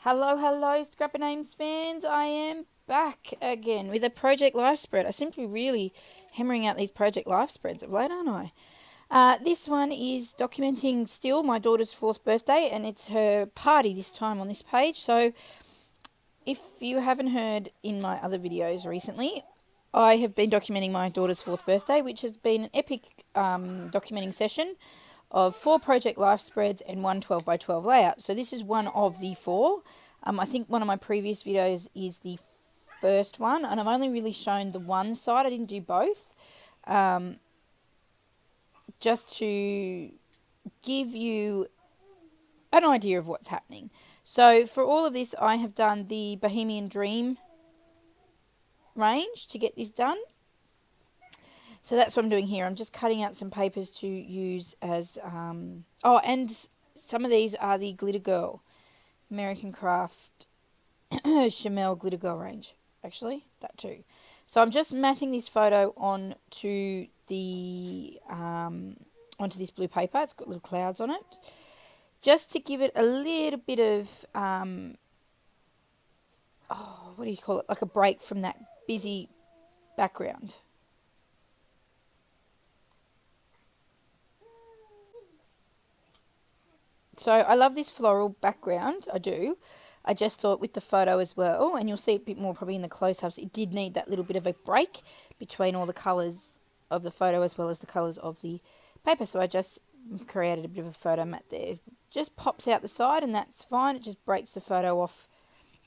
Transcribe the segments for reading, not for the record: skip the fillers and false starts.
Hello, Scrapper Names fans. I am back again with a Project Life spread. I seem to be really hammering out these Project Life spreads of late, aren't I? This one is documenting still my daughter's 4th birthday, and it's her party this time on this page. So, if you haven't heard in my other videos recently, I have been documenting my daughter's 4th birthday, which has been an epic documenting session of 4 Project Life spreads and one 12 by 12 layout. So this is one of the 4. I think one of my previous videos is the first one, and I've only really shown the one side. I didn't do both, just to give you an idea of what's happening. So for all of this, I have done the Bohemian Dream range to get this done. So that's what I'm doing here. I'm just cutting out some papers to use as... and some of these are the Glitter Girl, American Craft Chamel Glitter Girl range. Actually, that too. So I'm just matting this photo onto the onto this blue paper. It's got little clouds on it, just to give it a little bit of what do you call it? Like a break from that busy background. So I love this floral background, I do. I just thought with the photo as well, and you'll see a bit more probably in the close-ups, it did need that little bit of a break between all the colours of the photo as well as the colours of the paper. So I just created a bit of a photo mat there. Just pops out the side and that's fine. It just breaks the photo off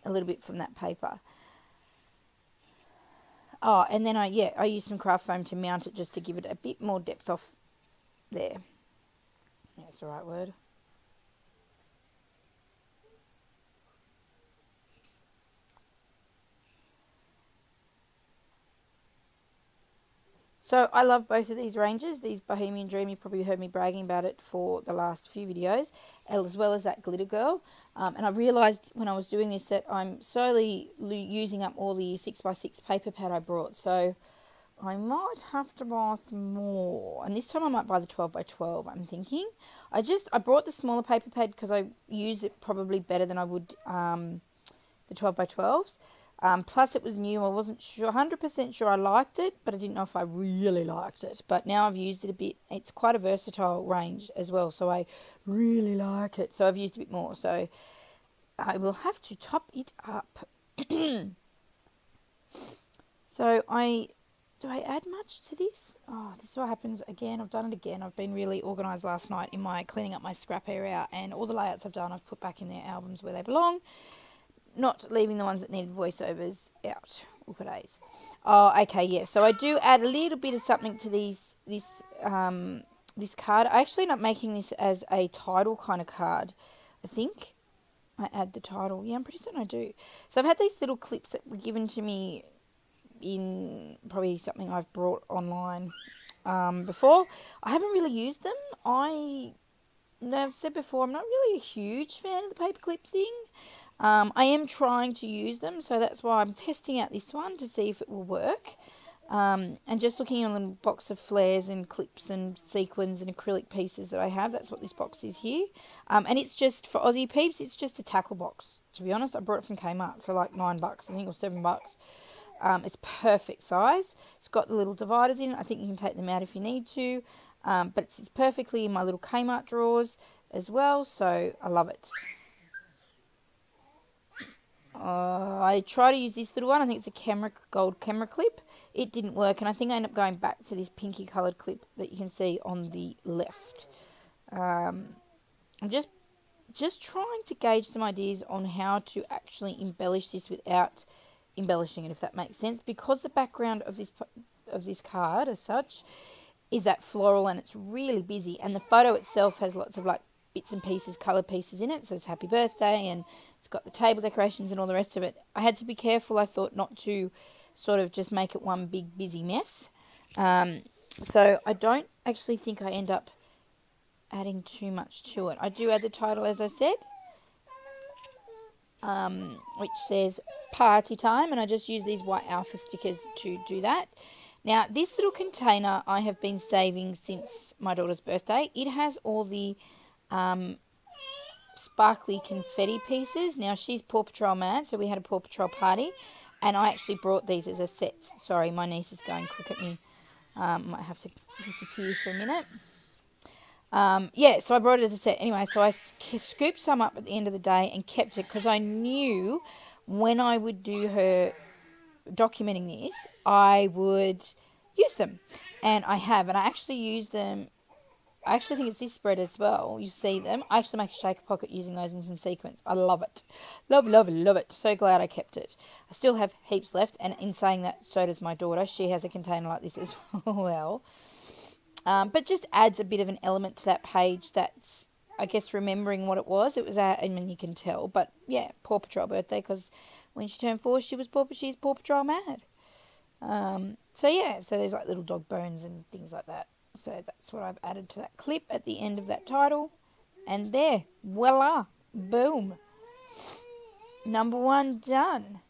a little bit from that paper. Oh, and then I used some craft foam to mount it just to give it a bit more depth off there. That's the right word. So I love both of these ranges. These Bohemian Dream, you've probably heard me bragging about it for the last few videos, as well as that Glitter Girl. And I realised when I was doing this that I'm slowly using up all the 6x6 paper pad I brought. So I might have to buy some more. And this time I might buy the 12x12, I'm thinking. I brought the smaller paper pad because I use it probably better than I would the 12x12s. Plus it was new. I wasn't sure, 100% sure I liked it, but I didn't know if I really liked it. But now I've used it a bit. It's quite a versatile range as well, so I really like it. So I've used a bit more. So I will have to top it up. So do I add much to this? Oh, this is what happens again. I've done it again. I've been really organised last night in my cleaning up my scrap area, and all the layouts I've done I've put back in their albums where they belong. Not leaving the ones that needed voiceovers out. We'll put A's. Oh, okay, yeah. So I do add a little bit of something to this card. I actually end up making this as a title kind of card. I think I add the title. Yeah, I'm pretty certain I do. So I've had these little clips that were given to me in probably something I've brought online before. I haven't really used them. I've said before, I'm not really a huge fan of the paperclip thing. I am trying to use them, so that's why I'm testing out this one to see if it will work. And just looking at a little box of flares and clips and sequins and acrylic pieces that I have. That's what this box is here. And it's just, for Aussie peeps, it's just a tackle box. To be honest, I brought it from Kmart for like $9, I think, or $7. It's perfect size. It's got the little dividers in it. I think you can take them out if you need to. But it sits perfectly in my little Kmart drawers as well, so I love it. I try to use this little one. I think it's a gold camera clip. It didn't work, and I think I ended up going back to this pinky coloured clip that you can see on the left. I'm just trying to gauge some ideas on how to actually embellish this without embellishing it, if that makes sense, because the background of this card as such is that floral and it's really busy, and the photo itself has lots of like bits and pieces, coloured pieces in it. It says happy birthday and it's got the table decorations and all the rest of it. I had to be careful, I thought, not to sort of just make it one big busy mess. So I don't actually think I end up adding too much to it. I do add the title, as I said, which says party time, and I just use these white alpha stickers to do that. Now, this little container I have been saving since my daughter's birthday. It has all the sparkly confetti pieces. Now, she's Paw Patrol mad, so we had a Paw Patrol party, and I actually brought these as a set. Sorry, my niece is going quick at me. Might have to disappear for a minute. Yeah, so I brought it as a set. Anyway, so I scooped some up at the end of the day and kept it because I knew when I would do her documenting this, I would use them. And I have. And I actually use them. I actually think it's this spread as well. You see them. I actually make a shaker pocket using those in some sequence. I love it. Love, love, love it. So glad I kept it. I still have heaps left. And in saying that, so does my daughter. She has a container like this as well. But just adds a bit of an element to that page that's, I guess, remembering what it was. It was, I mean, you can tell. But, yeah, Paw Patrol birthday, because when she turned 4, she's Paw Patrol mad. So, yeah, so there's like little dog bones and things like that. So that's what I've added to that clip at the end of that title. And there, voila, boom. Number 1 done.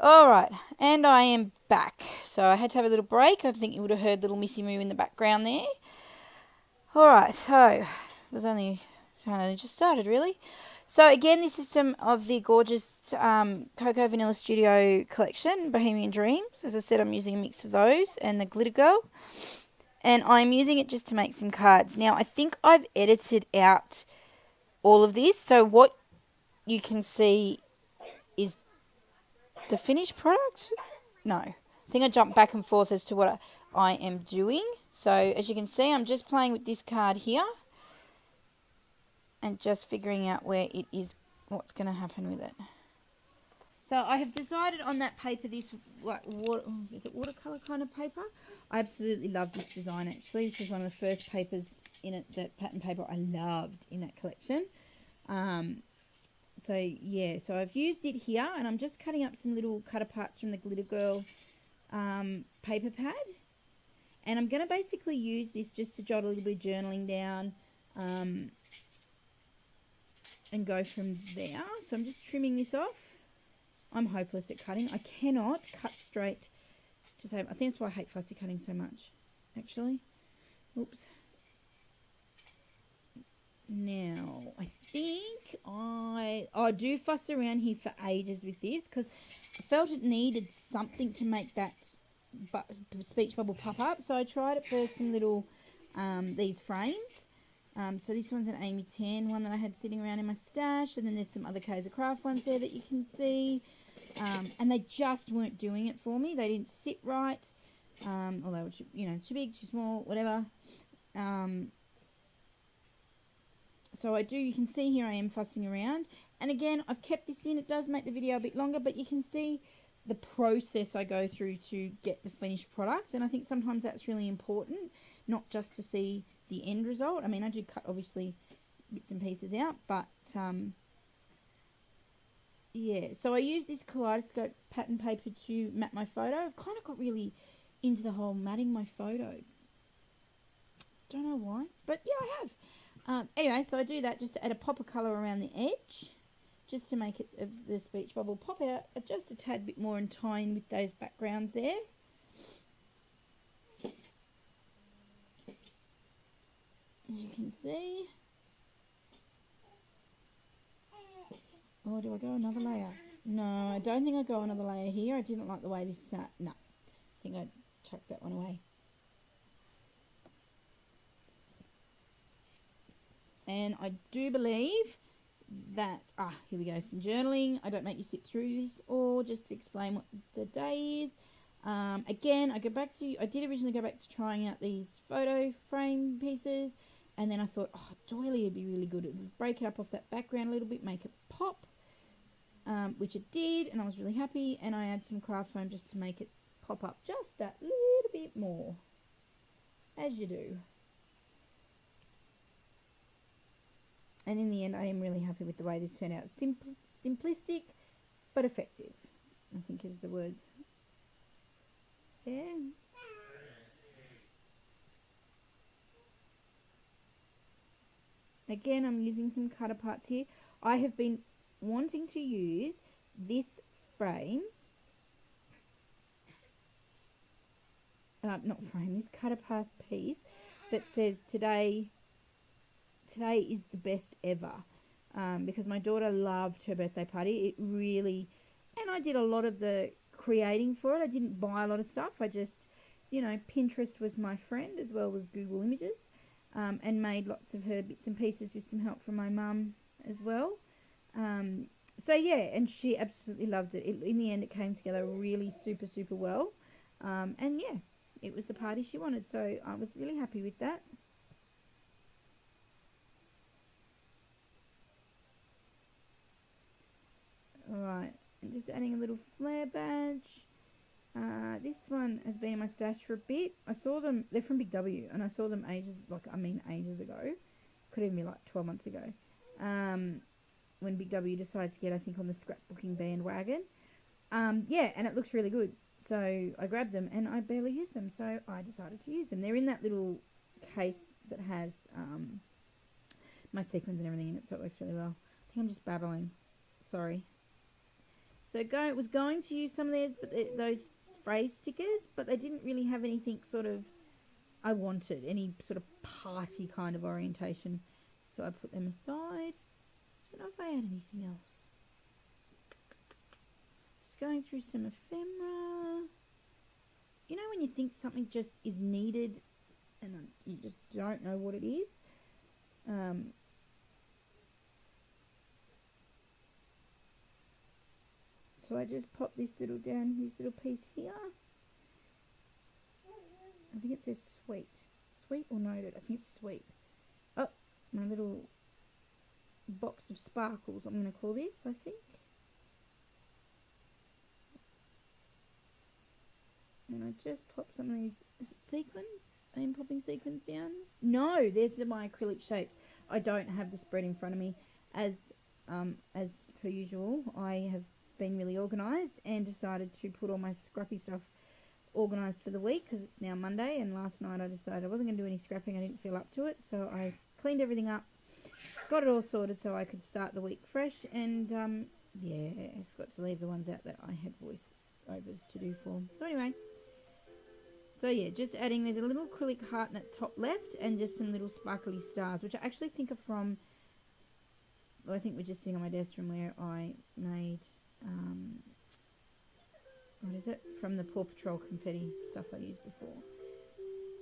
Alright, and I am back. So I had to have a little break. I think you would have heard little Missy Moo in the background there. Alright, so it was only just started really. So again, this is some of the gorgeous Cocoa Vanilla Studio collection, Bohemian Dreams. As I said, I'm using a mix of those and the Glitter Girl. And I'm using it just to make some cards. Now, I think I've edited out all of this. So what you can see is the finished product. No, I think I jumped back and forth as to what I am doing. So as you can see, I'm just playing with this card here. And just figuring out where it is, what's going to happen with it. So I have decided on that paper, this like is it watercolor kind of paper? I absolutely love this design actually. This is one of the first papers in it, that pattern paper I loved in that collection. So yeah, so I've used it here and I'm just cutting up some little cut aparts from the Glitter Girl paper pad. And I'm going to basically use this just to jot a little bit of journaling down. And go from there. So I'm just trimming this off. I'm hopeless at cutting. I cannot cut straight to save. I think that's why I hate fussy cutting so much, actually. Oops. Now, I think I do fuss around here for ages with this because I felt it needed something to make that speech bubble pop up. So I tried it for some little, these frames. So this one's an Amy 10 one that I had sitting around in my stash, and then there's some other Kaiser Craft ones there that you can see, and they just weren't doing it for me. They didn't sit right, although, you know, too big, too small, whatever. So you can see here I am fussing around, and again, I've kept this in. It does make the video a bit longer, but you can see the process I go through to get the finished product, and I think sometimes that's really important, not just to see the end result. I mean, I do cut obviously bits and pieces out, but yeah, so I use this kaleidoscope pattern paper to mat my photo. I've kind of got really into the whole matting my photo. Don't know why, but yeah, I have. Anyway, so I do that just to add a pop of colour around the edge, just to make it the speech bubble pop out just a tad bit more and tie in with those backgrounds there. As you can see. Or do I go another layer? No, I don't think I go another layer here. I didn't like the way this sat. No, I think I chucked that one away. And I do believe that, here we go, some journaling. I don't make you sit through this all, just to explain what the day is. Again, I did originally go back to trying out these photo frame pieces. And then I thought, doily would be really good. It would break it up off that background a little bit, make it pop, which it did, and I was really happy. And I add some craft foam just to make it pop up just that little bit more, as you do. And in the end, I am really happy with the way this turned out. Simplistic, but effective, I think is the words. Yeah. Again, I'm using some cut aparts here. I have been wanting to use this frame. This cut apart piece that says today today is the best ever, because my daughter loved her birthday party. It really, and I did a lot of the creating for it. I didn't buy a lot of stuff. I just, Pinterest was my friend as well as Google Images, and made lots of her bits and pieces with some help from my mum as well. So yeah, and she absolutely loved it. In the end, it came together really super, super well. And yeah, it was the party she wanted. So I was really happy with that. Alright, and just adding a little flare badge. This one has been in my stash for a bit. I saw them, they're from Big W, and I saw them ages ago. Could even be like 12 months ago. When Big W decided to get, I think, on the scrapbooking bandwagon. Yeah, and it looks really good. So I grabbed them, and I barely used them, so I decided to use them. They're in that little case that has my sequins and everything in it, so it works really well. I think I'm just babbling. Sorry. So was going to use some of theirs, but those phrase stickers, but they didn't really have anything sort of I wanted, any sort of party kind of orientation. So I put them aside. I don't know if I had anything else. Just going through some ephemera. You know when you think something just is needed and then you just don't know what it is? So I just pop this little piece here. I think it says sweet. Sweet or noted? I think it's sweet. Oh, my little box of sparkles, I'm going to call this, I think. And I just pop some of these, is it sequins? I am popping sequins down. No, there's my acrylic shapes. I don't have the spread in front of me. As per usual, I have been really organised and decided to put all my scrappy stuff organised for the week because it's now Monday, and last night I decided I wasn't going to do any scrapping. I didn't feel up to it, so I cleaned everything up, got it all sorted so I could start the week fresh, and yeah, I forgot to leave the ones out that I had voiceovers to do for. So anyway, so yeah, just adding, there's a little acrylic heart in that top left and just some little sparkly stars, which I actually think are from, well, I think we're just sitting on my desk from where I made, what is it? From the Paw Patrol confetti stuff I used before.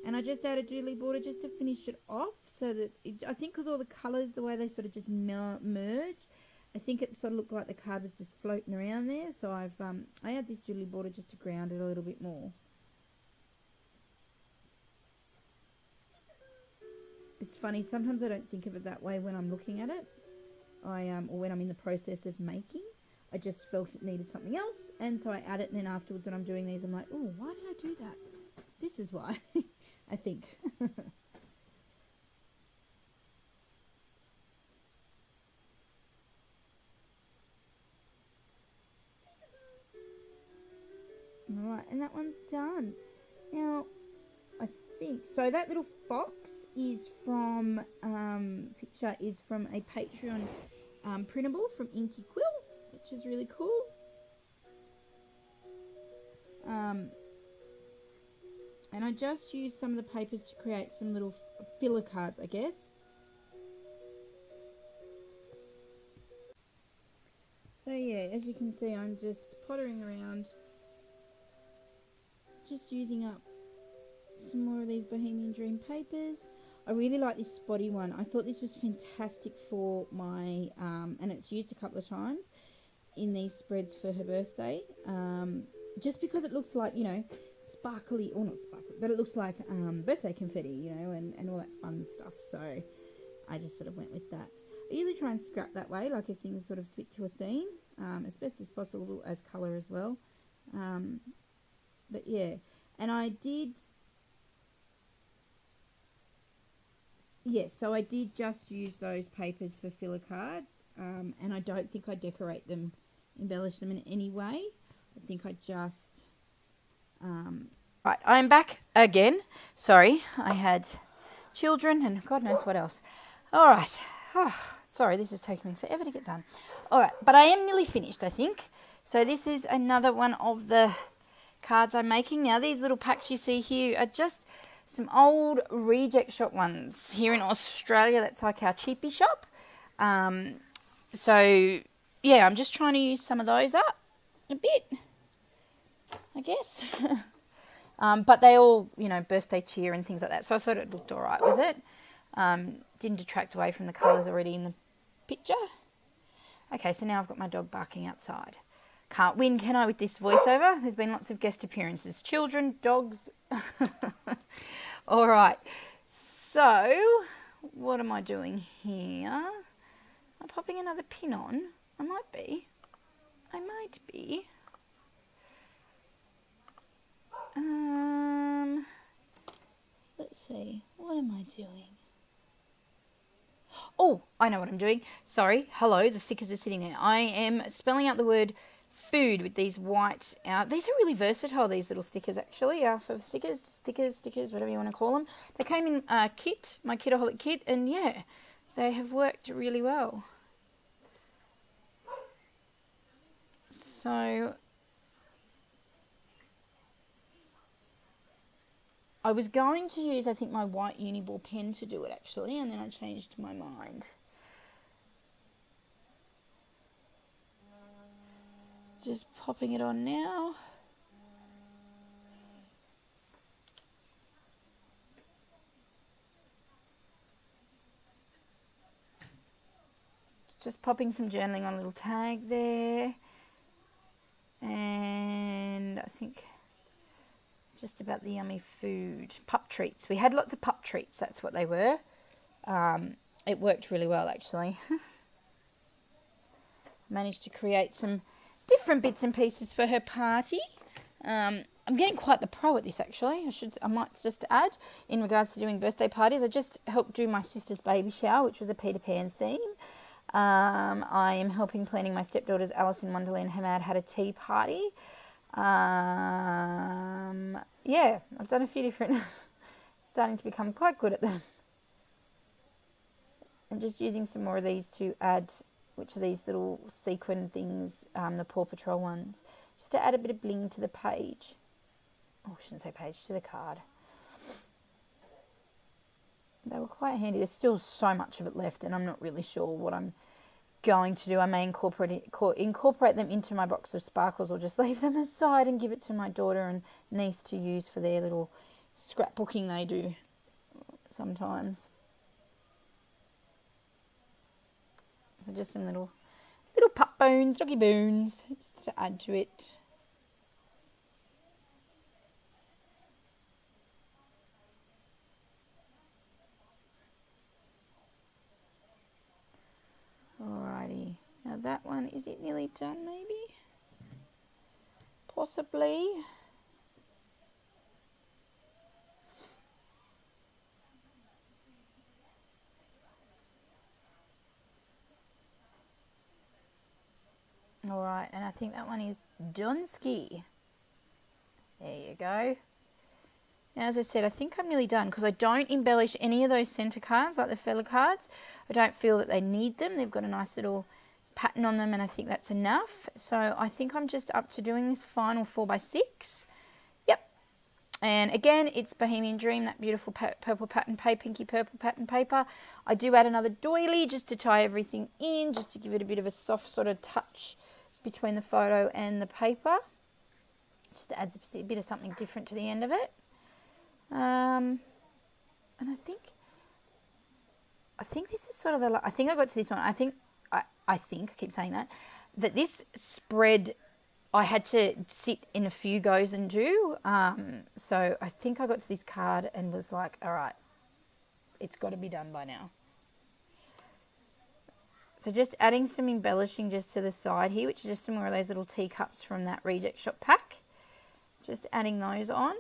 And I just added doodly border just to finish it off so that, I think because all the colours, the way they sort of just merged, I think it sort of looked like the card was just floating around there. So I add this doodly border just to ground it a little bit more. It's funny, sometimes I don't think of it that way when I'm looking at it. Or when I'm in the process of making. I just felt it needed something else, and so I add it, and then afterwards when I'm doing these, I'm like, oh, why did I do that? This is why, I think. Alright, and that one's done. Now, I think, so that little fox is from, picture is from a Patreon printable from Inky Quill, which is really cool. And I just used some of the papers to create some little filler cards, I guess. So yeah, as you can see, I'm just pottering around, just using up some more of these Bohemian Dream papers. I really like this spotty one. I thought this was fantastic for my, and it's used a couple of times in these spreads for her birthday, just because it looks like, sparkly, or not sparkly, but it looks like birthday confetti, and all that fun stuff. So I just sort of went with that. I usually try and scrap that way, like if things sort of stick to a theme, as best as possible, as colour as well. But yeah, and I did, yes, so I did just use those papers for filler cards, and I don't think I decorate them, embellish them in any way. I think I just... Right, I'm back again. Sorry, I had children and God knows what else. All right. Oh, sorry, this is taking me forever to get done. All right, but I am nearly finished, I think. So this is another one of the cards I'm making. Now, these little packs you see here are just some old Reject Shop ones here in Australia. That's like our cheapy shop. So, yeah, I'm just trying to use some of those up a bit, I guess. But they all, birthday cheer and things like that. So I thought it looked all right with it. Didn't detract away from the colours already in the picture. Okay, so now I've got my dog barking outside. Can't win, can I, with this voiceover? There's been lots of guest appearances. Children, dogs. All right. So, what am I doing here? Am I popping another pin on? I might be. Let's see. What am I doing? Oh, I know what I'm doing. Sorry. Hello, the stickers are sitting there. I am spelling out the word food with these white these are really versatile, these little stickers actually, for stickers, whatever you want to call them. They came in kit, my Kitaholic kit, and yeah, they have worked really well. So I was going to use, I think, my white Uniball pen to do it actually, and then I changed my mind. Just popping it on now. Just popping some journaling on a little tag there. And I think just about the yummy food. Pup treats. We had lots of pup treats, that's what they were. It worked really well actually. Managed to create some different bits and pieces for her party. I'm getting quite the pro at this actually. I might just add, in regards to doing birthday parties, I just helped do my sister's baby shower, which was a Peter Pan's theme. I am helping planning my stepdaughter's Alice in Wonderland Hamad had a tea party. Yeah, I've done a few different, starting to become quite good at them. And just using some more of these to add, which are these little sequin things, the Paw Patrol ones, just to add a bit of bling to the page. Oh, I shouldn't say page, to the card. They were quite handy. There's still so much of it left, and I'm not really sure what I'm going to do. I may incorporate them into my box of sparkles, or just leave them aside and give it to my daughter and niece to use for their little scrapbooking they do sometimes. So just some little pup bones, doggy bones, just to add to it. Alrighty, now that one, is it nearly done maybe? Possibly. Alright, and I think that one is Dunsky. There you go. Now, as I said, I think I'm nearly done because I don't embellish any of those centre cards like the fella cards. I don't feel that they need them. They've got a nice little pattern on them, and I think that's enough. So I think I'm just up to doing this final 4x6. Yep. And again, it's Bohemian Dream, that beautiful purple pattern paper, pinky purple pattern paper. I do add another doily just to tie everything in, just to give it a bit of a soft sort of touch between the photo and the paper. Just adds a bit of something different to the end of it. And I think this is sort of the, I think I got to this one. I keep saying that this spread I had to sit in a few goes and do. So I think I got to this card and was like, all right, it's got to be done by now. So just adding some embellishing just to the side here, which is just some more of those little teacups from that Reject Shop pack. Just adding those on.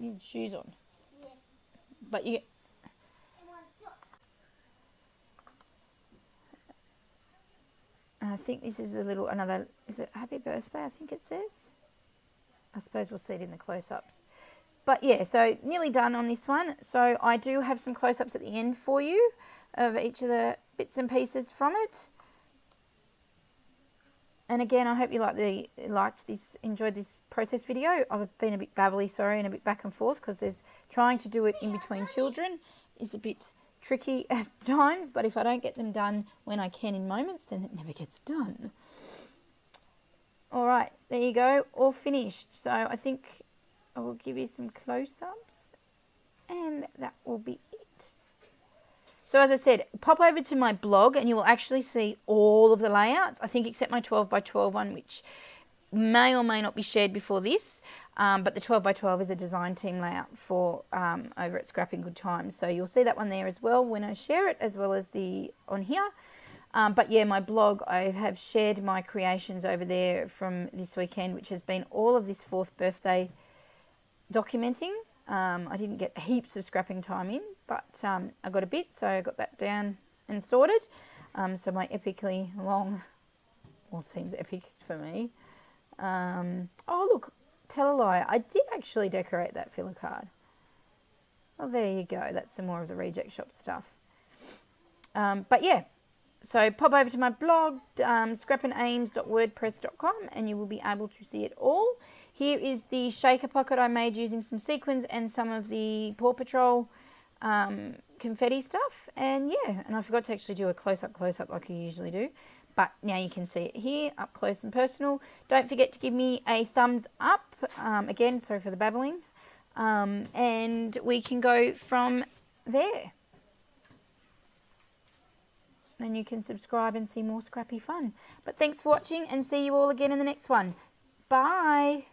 You have shoes on. Yeah. But you... And I think this is the little, another, is it happy birthday, I think it says? I suppose we'll see it in the close-ups. But yeah, so nearly done on this one. So I do have some close-ups at the end for you of each of the bits and pieces from it. And again, I hope you enjoyed this process video. I've been a bit babbly, sorry, and a bit back and forth because there's trying to do it in between children is a bit tricky at times, but if I don't get them done when I can in moments, then it never gets done. All right, there you go, all finished. So I think I will give you some close-ups, and that will be it. So as I said, pop over to my blog and you will actually see all of the layouts, I think except my 12 by 12 one, which may or may not be shared before this, but the 12 by 12 is a design team layout for over at Scrapping Good Times. So you'll see that one there as well when I share it, as well as the on here. But yeah, my blog, I have shared my creations over there from this weekend, which has been all of this 4th birthday documenting. I didn't get heaps of scrapping time in, but I got a bit, so I got that down and sorted. So my epically long, well, it seems epic for me. Oh, look, tell a lie. I did actually decorate that filler card. Well, there you go. That's some more of the Reject Shop stuff. But yeah, so pop over to my blog, scrapandaims.wordpress.com, and you will be able to see it all. Here is the shaker pocket I made using some sequins and some of the Paw Patrol confetti stuff. And yeah, and I forgot to actually do a close-up like I usually do. But now you can see it here, up close and personal. Don't forget to give me a thumbs up. Again, sorry for the babbling. And we can go from there. And you can subscribe and see more scrappy fun. But thanks for watching, and see you all again in the next one. Bye.